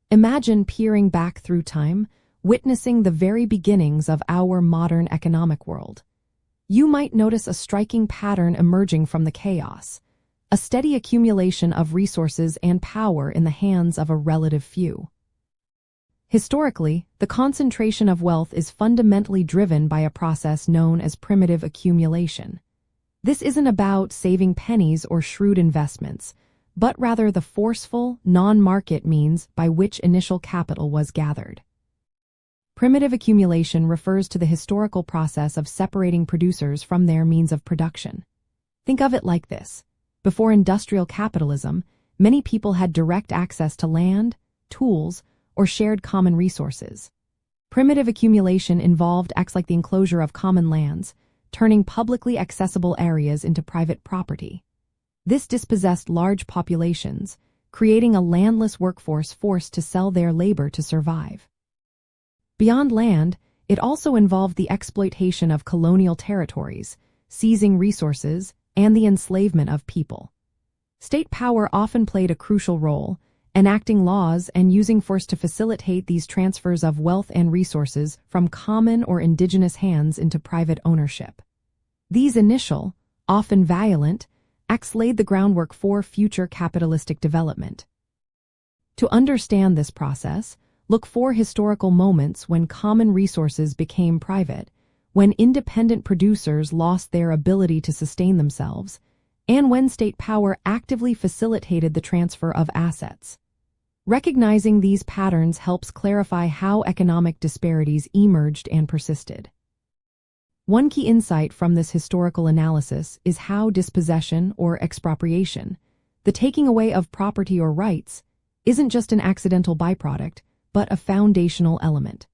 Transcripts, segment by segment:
Imagine peering back through time, witnessing the very beginnings of our modern economic world. You might notice a striking pattern emerging from the chaos, a steady accumulation of resources and power in the hands of a relative few. Historically, the concentration of wealth is fundamentally driven by a process known as primitive accumulation. This isn't about saving pennies or shrewd investments, but rather the forceful, non-market means by which initial capital was gathered. Primitive accumulation refers to the historical process of separating producers from their means of production. Think of it like this. Before industrial capitalism, many people had direct access to land, tools, or shared common resources. Primitive accumulation involved acts like the enclosure of common lands, turning publicly accessible areas into private property. This dispossessed large populations, creating a landless workforce forced to sell their labor to survive. Beyond land, it also involved the exploitation of colonial territories, seizing resources, and the enslavement of people. State power often played a crucial role, enacting laws and using force to facilitate these transfers of wealth and resources from common or indigenous hands into private ownership. These initial, often violent, acts laid the groundwork for future capitalistic development. To understand this process, look for historical moments when common resources became private, when independent producers lost their ability to sustain themselves, and when state power actively facilitated the transfer of assets. Recognizing these patterns helps clarify how economic disparities emerged and persisted. One key insight from this historical analysis is how dispossession or expropriation, the taking away of property or rights, isn't just an accidental byproduct, but a foundational element.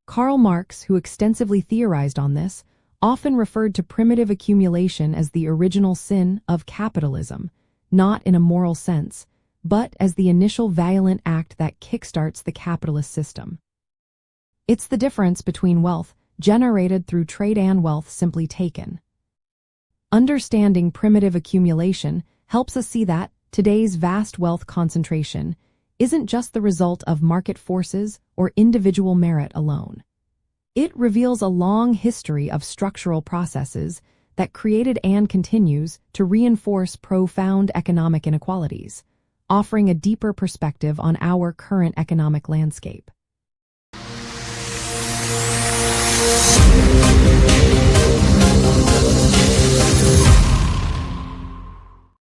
Karl Marx, who extensively theorized on this, often referred to primitive accumulation as the original sin of capitalism, not in a moral sense, but as the initial violent act that kickstarts the capitalist system. It's the difference between wealth generated through trade and wealth simply taken. Understanding primitive accumulation helps us see that today's vast wealth concentration isn't just the result of market forces or individual merit alone. It reveals a long history of structural processes that created and continues to reinforce profound economic inequalities, offering a deeper perspective on our current economic landscape.